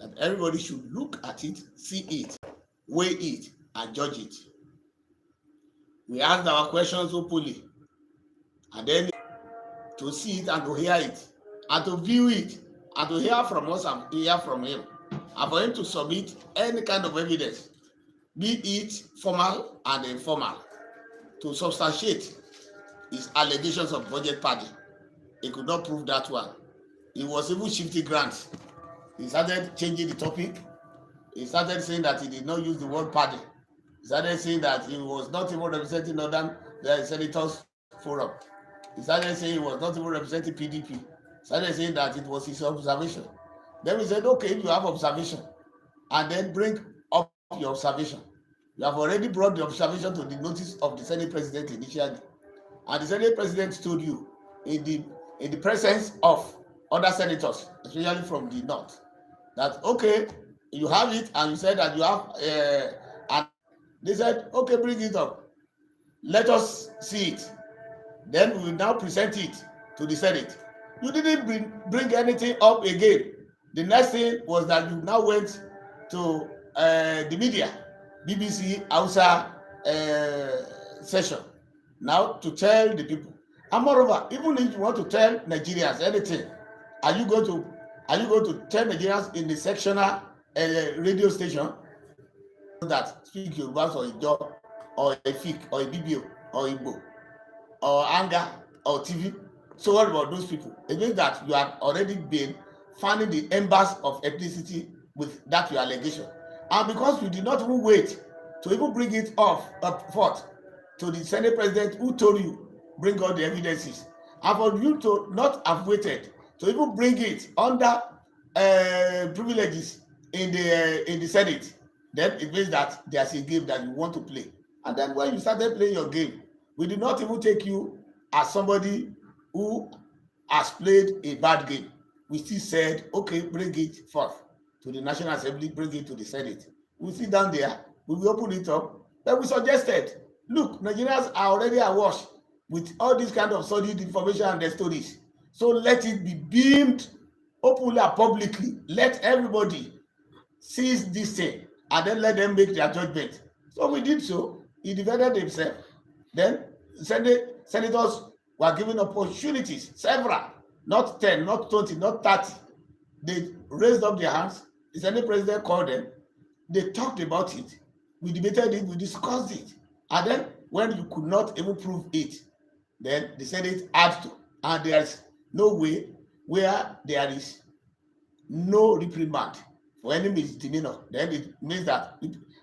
that everybody should look at it, see it, weigh it, and judge it. We asked our questions openly, and then to see it and to hear it, and to view it, and to hear from us and hear from him, and for him to submit any kind of evidence, be it formal and informal, to substantiate his allegations of budget padding. He could not prove that one. He was even shifting grants. He started changing the topic. He started saying that he did not use the word padding. He started saying that he was not even representing Northern Senators Forum. He started saying he was not even representing PDP. He started saying that it was his observation. Then we said, okay, you have observation, and then bring up your observation. You have already brought the observation to the notice of the Senate President initially, and the Senate President told you in the presence of other senators, especially from the north, that okay, you have it, and you said that you have, and they said, okay, bring it up. Let us see it. Then we will now present it to the Senate. You didn't bring anything up again. The next thing was that you now went to the media, BBC Hausa session, now to tell the people. And moreover, even if you want to tell Nigerians anything, are you going to tell Nigerians in the sectional radio station that speak Yoruba or Ijaw or Efik or Ibibio or Igbo or Anga or TV? So what about those people? It means that you have already been fanning the embers of ethnicity with that your allegation. And because you did not even wait to even bring it up forth to the Senate President who told you, bring all the evidences, and for you to not have waited to even bring it under privileges in the Senate, then it means that there's a game that you want to play. And then when you started playing your game, we did not even take you as somebody who has played a bad game. We still said, okay, bring it forth to the National Assembly, bring it to the Senate. We sit down there, we will open it up. Then we suggested, look, Nigerians are already awash with all this kind of solid information and their stories. So let it be beamed openly and publicly. Let everybody see this thing, and then let them make their judgment. So we did so. He defended himself. Then senators were given opportunities, several, not 10, not 20, not 30. They raised up their hands. The Senate President called them. They talked about it. We debated it. We discussed it. And then when you could not even prove it, then the Senate had to. And there's no way where there is no reprimand for any misdemeanor. Then it means that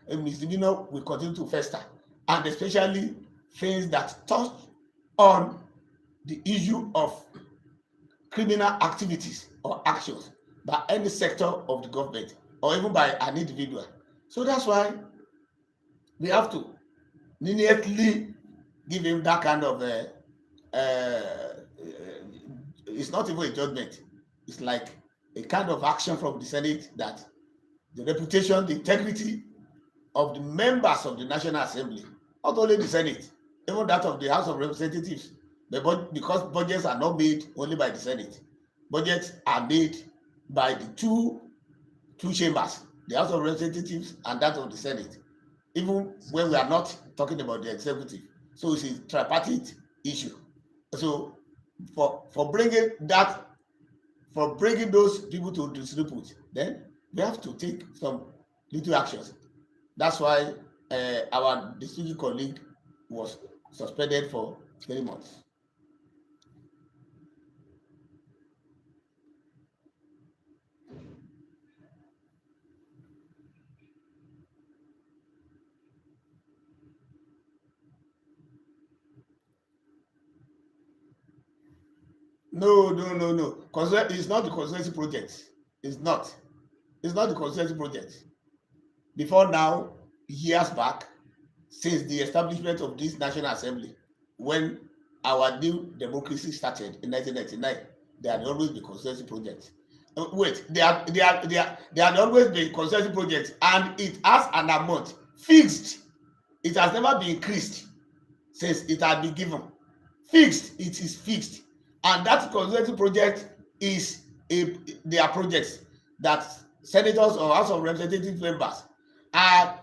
a misdemeanor will continue to fester. And especially things that touch on the issue of criminal activities or actions by any sector of the government or even by an individual. So that's why we have to leniently give him that kind of it's not even a judgment. It's like a kind of action from the Senate that the reputation, the integrity of the members of the National Assembly, not only the Senate, even that of the House of Representatives, because budgets are not made only by the Senate. Budgets are made by the two chambers, the House of Representatives and that of the Senate, even when we are not talking about the executive. So it's a tripartite issue. So for bringing those people to distribute, then we have to take some little actions. That's why our district colleague was suspended for 3 months. No. It's not the constituency project. It's not the constituency project. Before now, years back, since the establishment of this National Assembly, when our new democracy started in 1999, there had always been constituency projects. Wait, there had always been constituency projects, and it has an amount fixed. It has never been increased since it had been given. Fixed, it is fixed. And that constituency project is their projects that senators or House of Representatives members are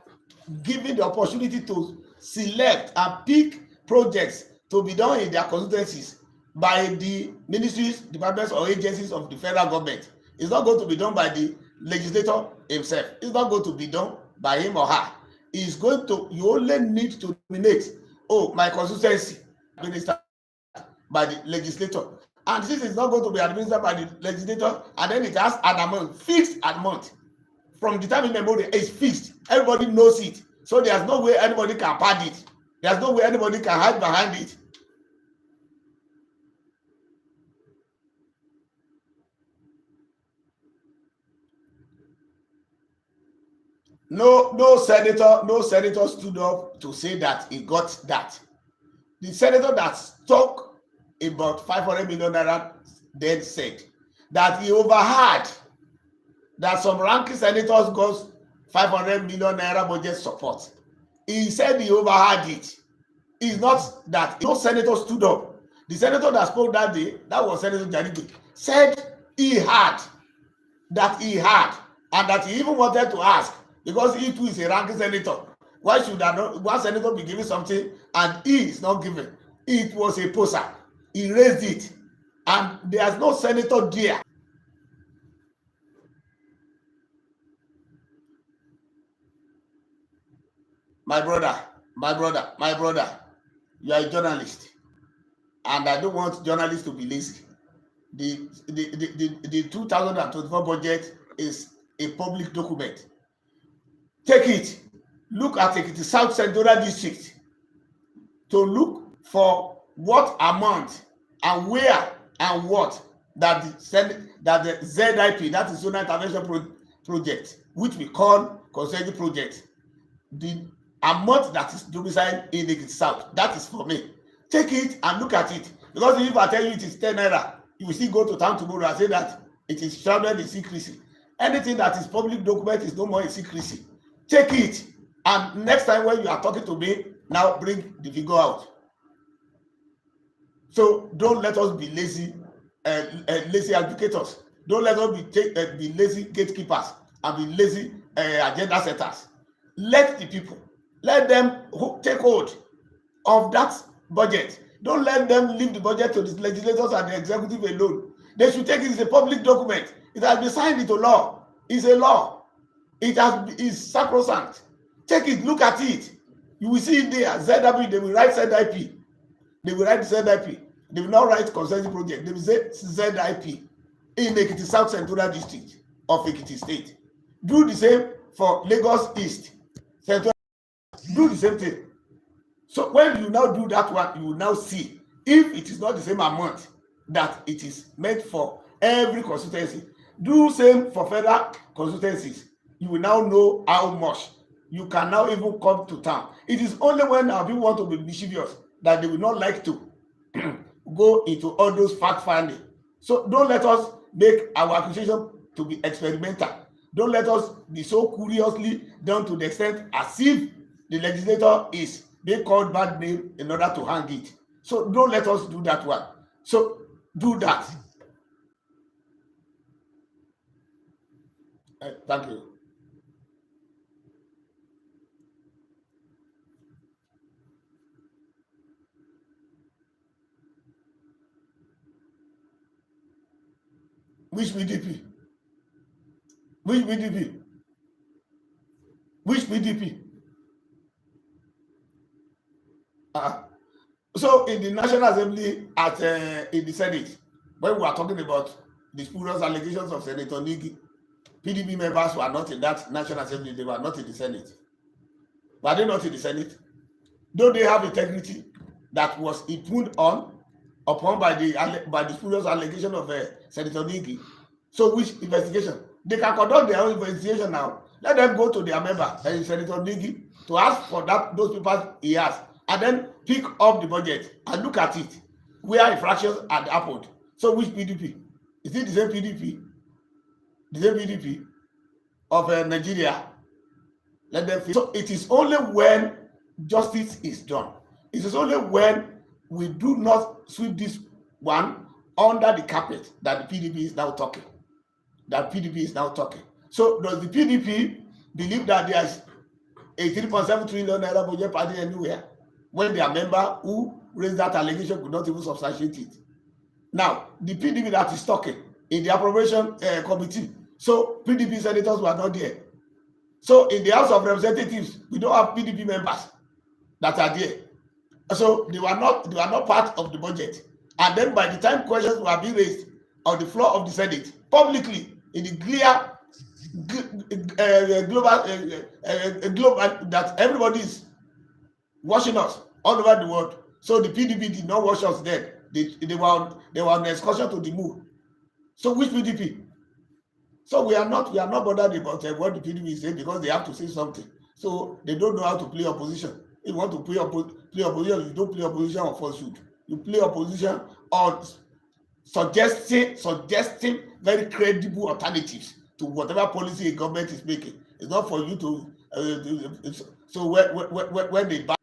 given the opportunity to select and pick projects to be done in their constituencies by the ministries, departments, or agencies of the federal government. It's not going to be done by the legislator himself. It's not going to be done by him or her. It's going to, you only need to nominate, oh, my constituency administered by the legislator. And since it's not going to be administered by the legislator, and then it has an amount, fixed amount. From the time in memory, it's fixed. Everybody knows it. So there's no way anybody can pad it. There's no way anybody can hide behind it. No senator stood up to say that he got that. The senator that talked about 500 million naira then said that he overheard that some ranking senators got 500 million naira budget support. He said he overheard it. It's not that no senator stood up. The senator that spoke that day, that was Senator Deji360, said he had, and that he even wanted to ask, because he too is a ranking senator. Why should one senator be giving something and he is not giving? It was a poser. He raised it, and there's no senator there. My brother, you are a journalist, and I don't want journalists to be lazy. The 2024 budget is a public document. Take it, look at it, the South Central District, to look for what amount and where and what that the ZIP, that is Zonal Intervention Project, which we call consensus project, the amount that is domiciled in the South, that is for me. Take it and look at it, because if I tell you it is 10 naira, you will still go to town tomorrow and say that it is shrouded in secrecy. Anything that is public document is no more in secrecy. Take it, and next time when you are talking to me, now bring the figure out. So don't let us be lazy educators. Don't let us be lazy gatekeepers and be lazy agenda setters. Let the people, let them take hold of that budget. Don't let them leave the budget to the legislators and the executive alone. They should take it as a public document. It has been signed into law. It's a law. Is sacrosanct. Take it, look at it. You will see it there. ZIP, they will write ZIP. They will write ZIP. They will not write consensus project. They will say ZIP in Ekiti South Central District of Ekiti State. Do the same for Lagos East Central. Do the same thing. So when you now do that one, you will now see if it is not the same amount that it is meant for every constituency. Do same for federal constituencies. You will now know how much you can now even come to town. It is only when our people want to be mischievous that they will not like to go into all those fact finding. So don't let us make our accusation to be experimental. Don't let us be so curiously done to the extent as if the legislator is being called bad name in order to hang it. So don't let us do that one. So do that. Thank you. Which PDP? Which PDP? Which PDP? So in the National Assembly in the Senate, when we are talking about the spurious allegations of Senator Nigi, PDP members were not in that National Assembly. They were not in the Senate. Were they not in the Senate? Don't they have integrity that was impugned upon by the spurious allegation of Senator Nigi? So which investigation? They can conduct their own investigation now. Let them go to their member, Senator Nigi, to ask for those papers he has, and then pick up the budget and look at it, where infractions had happened. So which PDP? Is it the same PDP? The same PDP of Nigeria? Let them feel. So it is only when justice is done. It is only when we do not sweep this one under the carpet that the PDP is now talking. So does the PDP believe that there is a 3.7 trillion naira budget party anywhere when their member who raised that allegation could not even substantiate it? Now, the PDP that is talking in the appropriation committee, so PDP senators were not there. So in the House of Representatives, we don't have PDP members that are there. So they were not part of the budget. And then by the time questions were being raised on the floor of the Senate, publicly, in the clear global that everybody is watching us all over the world. So the PDP did not watch us then. They were on excursion to the moon. So which PDP? So we are not bothered about what the PDP is saying, because they have to say something. So they don't know how to play opposition. If you want to play opposition, you don't play opposition on falsehood. You play opposition on suggesting very credible alternatives to whatever policy a government is making. It's not for you to so when they buy.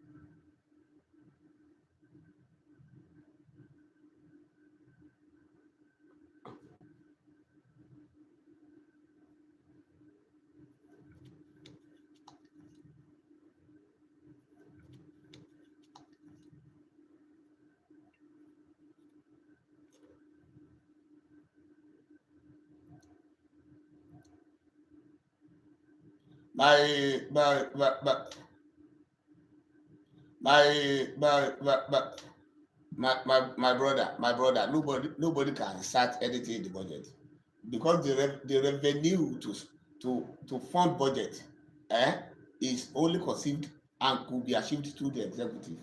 My brother, nobody can start anything in the budget, because the revenue to fund budget is only conceived and could be achieved through the executive.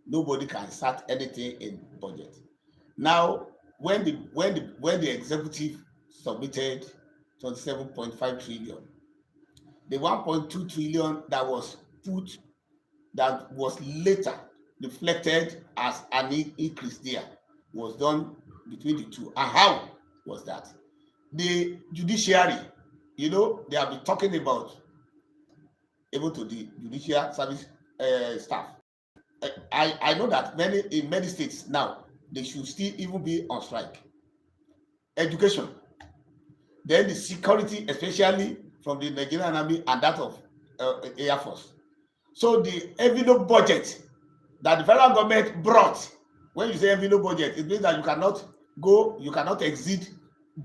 Nobody can start anything in budget. Now, when the executive submitted 27.5 trillion, the 1.2 trillion that was later reflected as an increase there was done between the two. And how was that? The judiciary, they have been talking about, even to the judicial service staff. I know that in many states now, they should still even be on strike. Education, then the security, especially from the Nigerian Army and that of Air Force. So the envelope budget that the federal government brought, when you say envelope budget, it means that you cannot exceed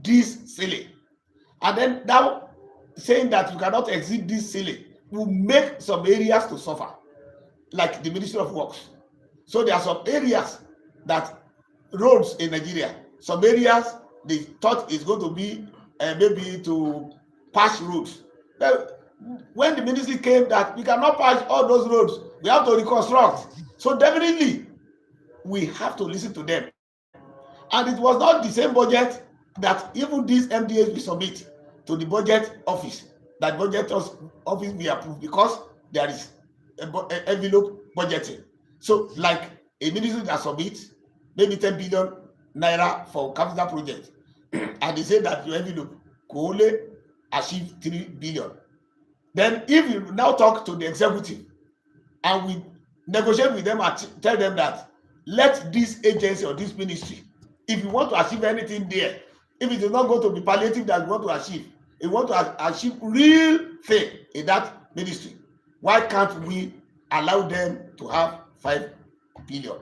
this ceiling. And then now saying that you cannot exceed this ceiling will make some areas to suffer, like the Ministry of Works. So there are some areas that roads in Nigeria, some areas they thought is going to be maybe to patch roads. When the ministry came that we cannot patch all those roads, we have to reconstruct. So definitely we have to listen to them. And it was not the same budget that even these MDAs we submit to the budget office, that budget office we approve, because there is envelope budgeting. So like a ministry that submits maybe 10 billion naira for capital project, and they say that your envelope could only achieve 3 billion. Then if you now talk to the executive and we negotiate with them and tell them that let this agency or this ministry, if you want to achieve anything there, if it is not going to be palliative that you want to achieve, if you want to achieve real thing in that ministry, why can't we allow them to have 5 billion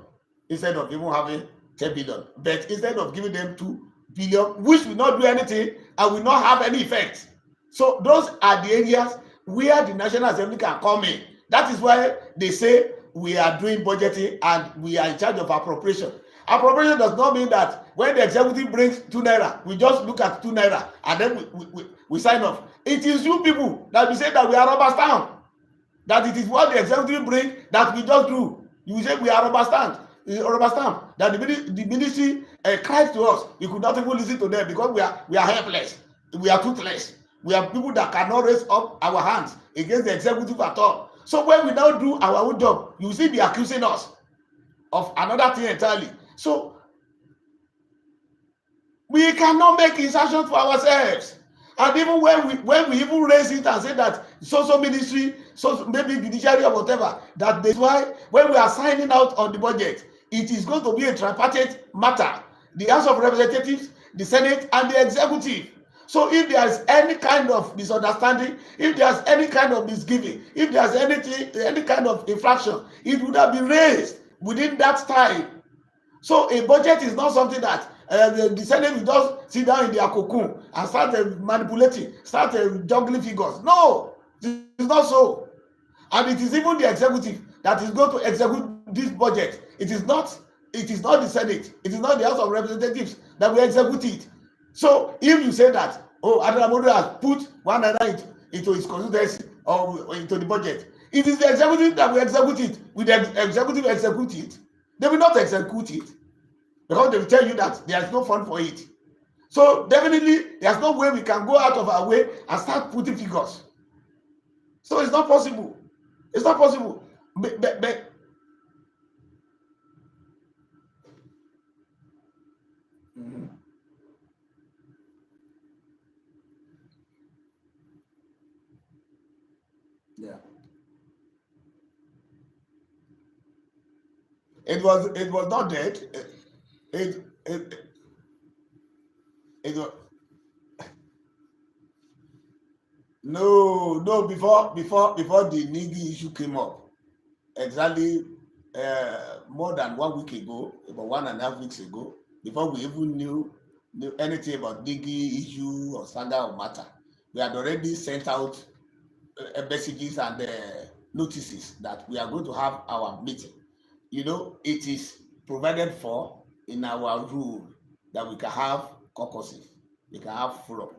instead of even having 10 billion? But instead of giving them 2 billion, which will not do anything and will not have any effect. So those are the areas where the National Assembly can come in. That is why they say we are doing budgeting and we are in charge of appropriation. Appropriation does not mean that when the executive brings 2 naira, we just look at 2 naira and then we sign off. It is you people that we say that we are rubber stamp, that it is what the executive brings that we just do. You say we are rubber stamp. That the ministry cried to us. We could not even listen to them because we are helpless. We are toothless. We are people that cannot raise up our hands against the executive at all. So when we now do our own job, you see be accusing us of another thing entirely. So we cannot make insertions for ourselves. And even when we even raise it and say that so ministry, so maybe judiciary or whatever, that is why when we are signing out on the budget, it is going to be a tripartite matter. The House of Representatives, the Senate, and the executive. So if there's any kind of misunderstanding, if there's any kind of misgiving, if there's any kind of infraction, it would have been raised within that time. So a budget is not something that the Senate will just sit down in their cocoon and start manipulating, start juggling figures. No, it is not so. And it is even the executive that is going to execute this budget. It is not the Senate, it is not the House of Representatives that will execute it. So if you say that, oh, Adaramodu has put one another into his constituency or into the budget, it is the executive that will execute it. Will the executive execute it? They will not execute it, because they will tell you that there is no fund for it. So definitely there's no way we can go out of our way and start putting figures. So it's not possible. It's not possible. But yeah, it was not dead. It it it was, no, before the Nigi issue came up, exactly more than 1 week ago, about 1.5 weeks ago, before we even knew anything about Nigi issue or saga or matter, we had already sent out messages and notices that we are going to have our meeting. It is provided for in our rule that we can have caucuses, we can have forum.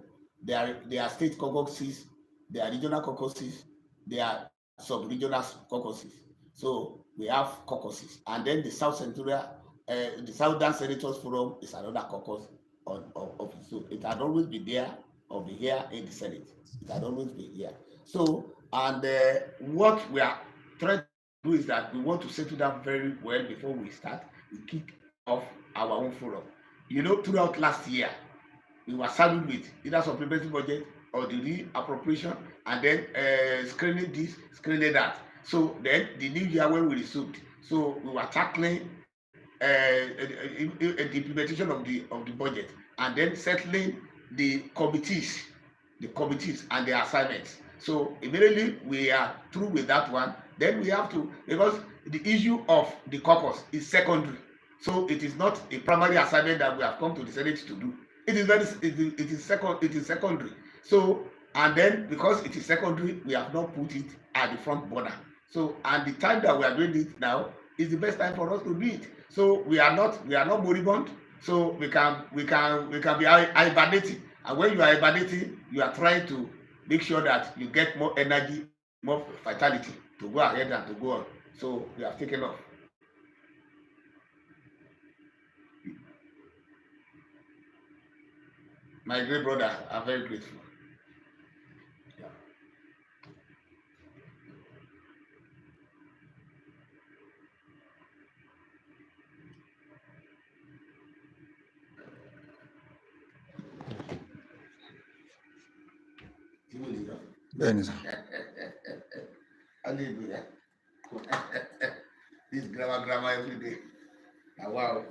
There are state caucuses, there are regional caucuses, there are sub-regional caucuses. So we have caucuses, and then the the Southern Senators Forum is another caucus of so it had always been there or be here in the Senate. It had always been here. So, and what we are trying to do is that we want to settle down very well before we start. We kick off our own forum. Throughout last year, we were saddled with either supplementary budget or the reappropriation, and then screening this, screening that. So then the new year when we resumed, so we were tackling the implementation of the budget, and then settling the committees and their assignments. So immediately we are through with that one, then we have to, because the issue of the caucus is secondary, so it is not a primary assignment that we have come to the Senate to do. It is secondary. So, and then because it is secondary, we have not put it at the front burner. So, and the time that we are doing it now is the best time for us to do it. So we are not moribund. So we can be hibernating. And when you are hibernating, you are trying to make sure that you get more energy, more vitality to go ahead and to go on. So we have taken off. My great brother, I'm very grateful. Yeah. Bẹ́ẹ̀ni sà. Hallelujah. This grammar every day. Wow.